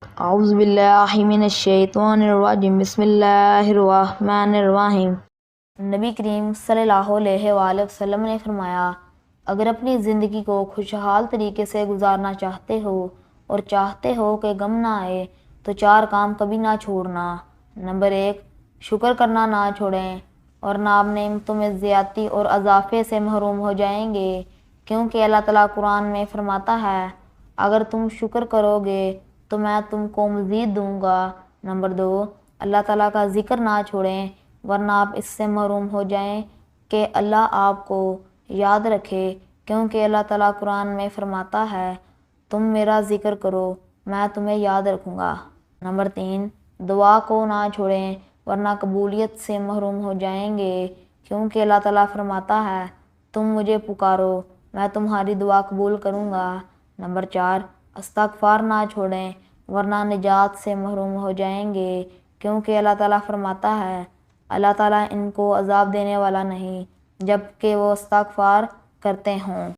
اعوذ باللہ من الشیطان الرجیم، بسم اللہ الرحمن الرحیم۔ نبی کریم صلی اللہ علیہ وآلہ وسلم نے فرمایا، اگر اپنی زندگی کو خوشحال طریقے سے گزارنا چاہتے ہو اور چاہتے ہو کہ غم نہ آئے تو 4 کام کبھی نہ چھوڑنا۔ نمبر 1، شکر کرنا نہ چھوڑیں، ورنہ آپ نعمتوں میں زیادتی اور اضافے سے محروم ہو جائیں گے، کیونکہ اللہ تعالیٰ قرآن میں فرماتا ہے، اگر تم شکر کرو گے تو میں تم کو مزید دوں گا۔ نمبر 2، اللہ تعالیٰ کا ذکر نہ چھوڑیں، ورنہ آپ اس سے محروم ہو جائیں کہ اللہ آپ کو یاد رکھے، کیونکہ اللہ تعالیٰ قرآن میں فرماتا ہے، تم میرا ذکر کرو میں تمہیں یاد رکھوں گا۔ نمبر 3، دعا کو نہ چھوڑیں، ورنہ قبولیت سے محروم ہو جائیں گے، کیونکہ اللہ تعالیٰ فرماتا ہے، تم مجھے پکارو میں تمہاری دعا قبول کروں گا۔ نمبر 4، استغفار نہ چھوڑیں، ورنہ نجات سے محروم ہو جائیں گے، کیونکہ اللہ تعالیٰ فرماتا ہے، اللہ تعالیٰ ان کو عذاب دینے والا نہیں جب کہ وہ استغفار کرتے ہوں۔